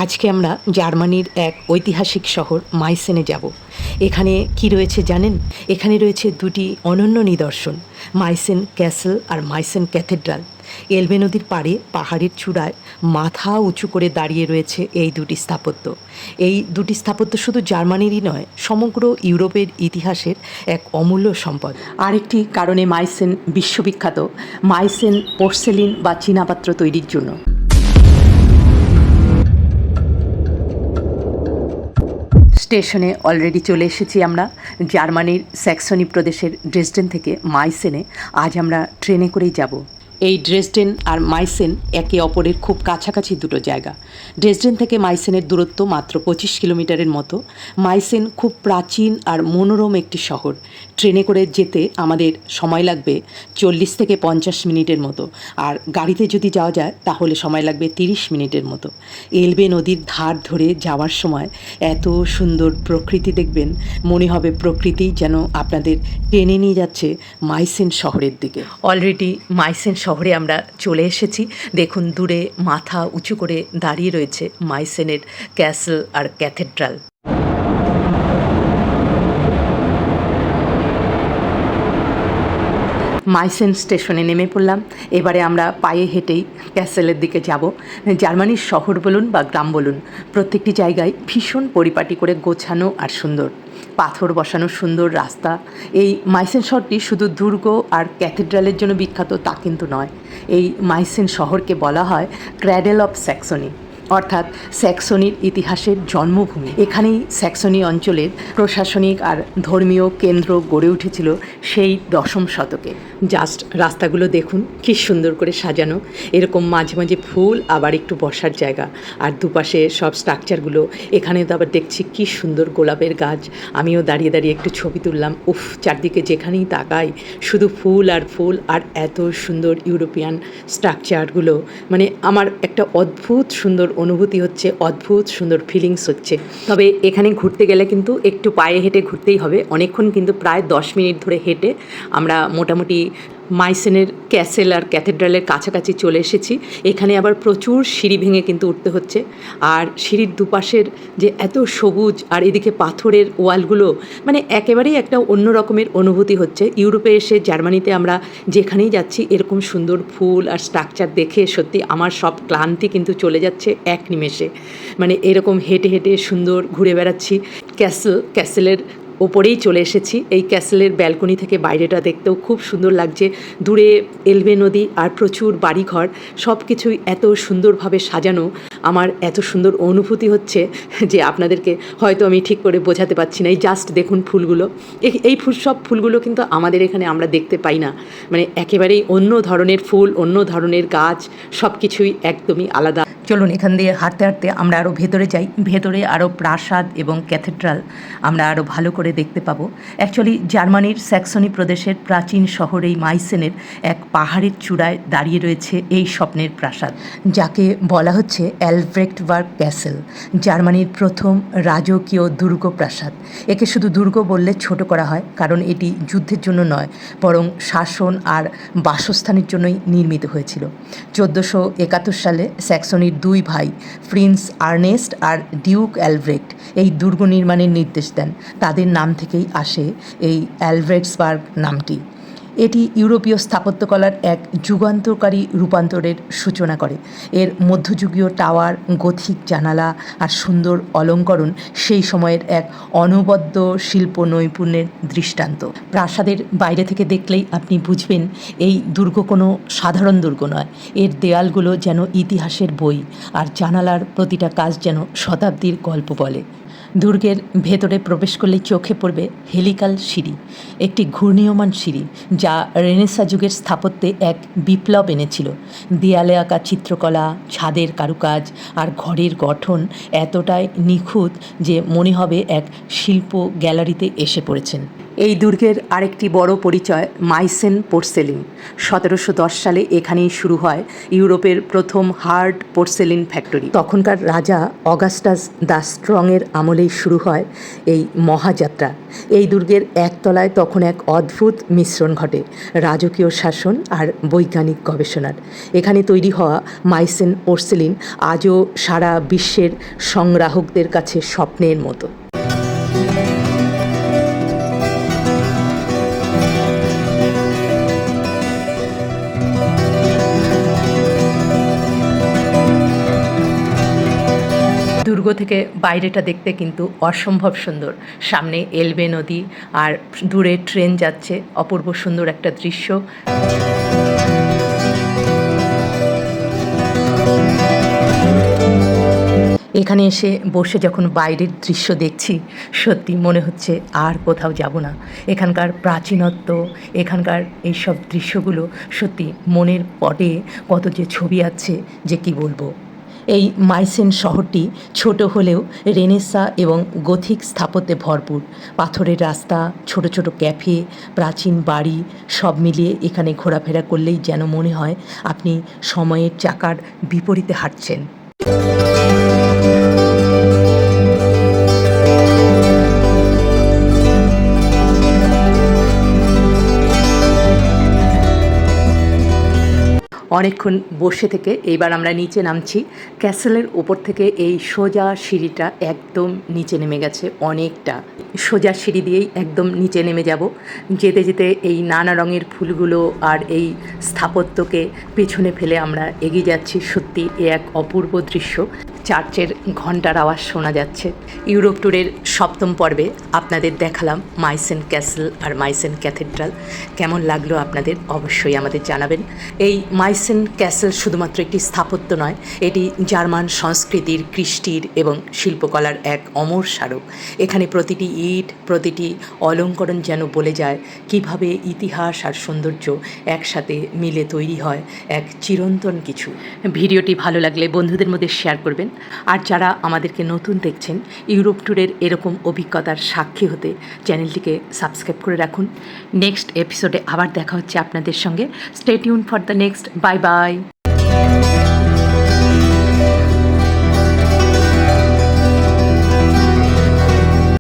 আজকে আমরা জার্মানির এক ঐতিহাসিক শহর মাইসেনে যাব। এখানে কি রয়েছে জানেন? এখানে রয়েছে দুটি অনন্য নিদর্শন, মাইসেন ক্যাসেল আর মাইসেন ক্যাথেড্রাল। এলবে নদীর পাড়ে পাহাড়ের চূড়ায় মাথা উঁচু করে দাঁড়িয়ে রয়েছে এই দুটি স্থাপত্য। এই দুটি স্থাপত্য শুধু জার্মানিরই নয়, সমগ্র ইউরোপের ইতিহাসের এক অমূল্য সম্পদ। আরেকটি কারণে মাইসেন বিশ্ববিখ্যাত, মাইসেন পোর্সেলিন বা চীনাপাত্র তৈরির জন্য। স্টেশনে অলরেডি চলে এসেছি আমরা। জার্মানির স্যাক্সনি প্রদেশের ড্রেসডেন থেকে মাইসেনে আজ আমরা ট্রেনে করেই যাব। এই ড্রেসডেন আর মাইসেন একে অপরের খুব কাছাকাছি দুটো জায়গা। ড্রেসডেন থেকে মাইসেনের দূরত্ব মাত্র 25 কিলোমিটারের মতো। মাইসেন খুব প্রাচীন আর মনোরম একটি শহর। ট্রেনে করে যেতে আমাদের সময় লাগবে 40 থেকে 50 মিনিটের মতো, আর গাড়িতে যদি যাওয়া যায় তাহলে সময় লাগবে 30 মিনিটের মতো। এলবে নদীর ধার ধরে যাওয়ার সময় এত সুন্দর প্রকৃতি দেখবেন, মনে হবে প্রকৃতি যেন আপনাদের টেনে নিয়ে যাচ্ছে মাইসেন শহরের দিকে। অলরেডি মাইসেন শহরে আমরা চলে এসেছি। দেখুন, দূরে মাথা উঁচু করে দাঁড়িয়ে রয়েছে মাইসেনের ক্যাসেল আর ক্যাথেড্রাল। মাইসেন স্টেশনে নেমে পড়লাম। এবারে আমরা পায়ে হেঁটেই ক্যাসেলের দিকে যাব। জার্মানির শহর বলুন বা গ্রাম বলুন, প্রত্যেকটি জায়গায় ভীষণ পরিপাটি করে গোছানো আর সুন্দর, পাথর বসানো সুন্দর রাস্তা। এই মাইসেন শহরটি শুধু দুর্গ আর ক্যাথেড্রালের জন্য বিখ্যাত তা কিন্তু নয়। এই মাইসেন শহরকে বলা হয় ক্র্যাডেল অফ স্যাক্সনি, অর্থাৎ স্যাক্সনির ইতিহাসের জন্মভূমি। এখানেই স্যাক্সনি অঞ্চলের প্রশাসনিক আর ধর্মীয় কেন্দ্র গড়ে উঠেছিল সেই 10ম শতকে। জাস্ট রাস্তাগুলো দেখুন কি সুন্দর করে সাজানো, এরকম মাঝে মাঝে ফুল, আবার একটু বসার জায়গা, আর দুপাশে সব স্ট্রাকচারগুলো। এখানে তো আবার দেখছি কি সুন্দর গোলাপের গাছ। আমিও দাঁড়িয়ে দাঁড়িয়ে একটু ছবি তুললাম। উফ, চারদিকে যেখানেই তাকাই শুধু ফুল আর ফুল, আর এত সুন্দর ইউরোপিয়ান স্ট্রাকচারগুলো। মানে আমার একটা অদ্ভুত সুন্দর অনুভূতি হচ্ছে, অদ্ভুত সুন্দর ফিলিংস হচ্ছে। তবে এখানে ঘুরতে গেলে কিন্তু একটু পায়ে হেঁটে ঘুরতেই হবে। অনেকক্ষণ কিন্তু প্রায় 10 মিনিট ধরে হেঁটে আমরা মোটামুটি মাইসেনের ক্যাসেল আর ক্যাথেড্রালের কাছাকাছি চলে এসেছি। এখানে আবার প্রচুর সিঁড়ি ভেঙে কিন্তু উঠতে হচ্ছে, আর সিঁড়ির দুপাশের যে এত সবুজ আর এদিকে পাথরের ওয়ালগুলো, মানে একেবারেই একটা অন্য রকমের অনুভূতি হচ্ছে। ইউরোপে এসে জার্মানিতে আমরা যেখানেই যাচ্ছি এরকম সুন্দর ফুল আর স্ট্রাকচার দেখে সত্যি আমার সব ক্লান্তি কিন্তু চলে যাচ্ছে এক নিমেষে। মানে এরকম হেঁটে হেঁটে সুন্দর ঘুরে বেড়াচ্ছি। ক্যাসেলের ওপরেই চলে এসেছি। এই ক্যাসেলের ব্যালকনি থেকে বাইরেটা দেখতেও খুব সুন্দর লাগছে। দূরে এলবে নদী আর প্রচুর বাড়িঘর, সব কিছুই এত সুন্দরভাবে সাজানো। আমার এত সুন্দর অনুভূতি হচ্ছে যে আপনাদেরকে হয়তো আমি ঠিক করে বোঝাতে পারছি না। এই জাস্ট দেখুন ফুলগুলো, এই সব ফুলগুলো কিন্তু আমাদের এখানে আমরা দেখতে পাই না। মানে একেবারেই অন্য ধরনের ফুল, অন্য ধরনের গাছ, সব কিছুই একদমই আলাদা। চলুন এখান দিয়ে হাঁটতে হাঁটতে আমরা আরও ভেতরে যাই। ভেতরে আরও প্রাসাদ এবং ক্যাথেড্রাল আমরা আরও ভালো করে দেখতে পাবো। অ্যাকচুয়ালি জার্মানির স্যাক্সনি প্রদেশের প্রাচীন শহর এই মাইসেনের এক পাহাড়ের চূড়ায় দাঁড়িয়ে রয়েছে এই স্বপ্নের প্রাসাদ, যাকে বলা হচ্ছে অ্যালব্রেক্টবার্গ ক্যাসেল, জার্মানির প্রথম রাজকীয় দুর্গ প্রাসাদ। একে শুধু দুর্গ বললে ছোট করা হয়, কারণ এটি যুদ্ধের জন্য নয়, বরং শাসন আর বাসস্থানের জন্যই নির্মিত হয়েছিল। 1471 সালে স্যাক্সনির 2 ভাই প্রিন্স আর্নেস্ট আর ডিউক অ্যালব্রেক্ট এই দুর্গ নির্মাণের নির্দেশ দেন। তাদের নাম থেকেই আসে এই অ্যালব্রেক্টসবার্গ নামটি। এটি ইউরোপীয় স্থাপত্যকলার এক যুগান্তকারী রূপান্তরের সূচনা করে। এর মধ্যযুগীয় টাওয়ার, গথিক জানালা আর সুন্দর অলঙ্করণ সেই সময়ের এক অনবদ্য শিল্প নৈপুণ্যের দৃষ্টান্ত। প্রাসাদের বাইরে থেকে দেখলেই আপনি বুঝবেন এই দুর্গ কোনো সাধারণ দুর্গ নয়। এর দেয়ালগুলো যেন ইতিহাসের বই, আর জানালার প্রতিটা কাজ যেন শতাব্দীর গল্প বলে। দুর্গের ভেতরে প্রবেশ করলেই চোখে পড়বে হেলিকাল সিঁড়ি, একটি ঘূর্ণীয়মান সিঁড়ি যা রেনেসাঁ যুগের স্থাপত্যে এক বিপ্লব এনেছিল। দেয়ালে আঁকা চিত্রকলা, ছাদের কারুকাজ আর ঘরের গঠন এতটাই নিখুঁত যে মনে হবে এক শিল্প গ্যালারিতে এসে পড়েছেন। এই দুর্গের আরেকটি বড় পরিচয় মাইসেন পোর্সেলিন। 1710 সালে এখানেই শুরু হয় ইউরোপের প্রথম হার্ড পোর্সেলিন ফ্যাক্টরি। তখনকার রাজা অগাস্টাস দ্য স্ট্রংয়ের আমলেই শুরু হয় এই মহাযাত্রা। এই দুর্গের একতলায় তখন এক অদ্ভুত মিশ্রণ ঘটে রাজকীয় শাসন আর বৈজ্ঞানিক গবেষণার। এখানে তৈরি হওয়া মাইসেন পোর্সেলিন আজও সারা বিশ্বের সংগ্রাহকদের কাছে স্বপ্নের মতো। দুর্গ থেকে বাইরেটা দেখতে কিন্তু অসম্ভব সুন্দর। সামনে এলবে নদী আর দূরে ট্রেন যাচ্ছে, অপূর্ব সুন্দর একটা দৃশ্য। এখানে এসে বসে যখন বাইরের দৃশ্য দেখছি, সত্যি মনে হচ্ছে আর কোথাও যাব না। এখানকার প্রাচীনত্ব, এখানকার এইসব দৃশ্যগুলো সত্যি মনের পটে কত যে ছবি আছে যে কি বলবো। এই মাইসেন শহরটি ছোট হলেও রেনেসাঁ এবং গথিক স্থাপত্যে ভরপুর। পাথরের রাস্তা, ছোট ছোট ক্যাফে, প্রাচীন বাড়ি সব মিলিয়ে এখানে ঘোরাফেরা করলেই যেন মনে হয় আপনি সময়ের চাকার বিপরীতে হাঁটছেন। অনেকক্ষণ বসে থেকে এইবার আমরা নিচে নামছি। ক্যাসেলের ওপর থেকে এই সোজা সিঁড়িটা একদম নিচে নেমে গেছে অনেকটা। সোজা সিঁড়ি দিয়েই একদম নিচে নেমে যাব। যেতে যেতে এই নানা রঙের ফুলগুলো আর এই স্থাপত্যকে পেছনে ফেলে আমরা এগিয়ে যাচ্ছি। সত্যি এ এক অপূর্ব দৃশ্য। চার্চের ঘণ্টার আওয়াজ শোনা যাচ্ছে। ইউরোপ ট্যুরের 7ম পর্বে আপনাদের দেখালাম মাইসেন ক্যাসেল আর মাইসেন ক্যাথেড্রাল। কেমন লাগলো আপনাদের অবশ্যই আমাদের জানাবেন। এই মাইসেন ক্যাসেল শুধুমাত্র একটি স্থাপত্য নয়, এটি জার্মান সংস্কৃতির, কৃষ্টির এবং শিল্পকলার এক অমর স্মারক। এখানে প্রতিটি ইট, প্রতিটি অলঙ্করণ যেন বলে যায় কিভাবে ইতিহাস আর সৌন্দর্য একসাথে মিলে তৈরি হয় এক চিরন্তন কিছু। ভিডিওটি ভালো লাগলে বন্ধুদের মধ্যে শেয়ার করবেন। আর যারা আমাদেরকে নতুন দেখছেন, ইউরোপ ট্যুরের এরকম অভিজ্ঞতার সাক্ষী হতে চ্যানেলটিকে সাবস্ক্রাইব করে রাখুন। নেক্সট এপিসোডে আবার দেখা হচ্ছে আপনাদের সঙ্গে। Stay tune for the next. Bye bye.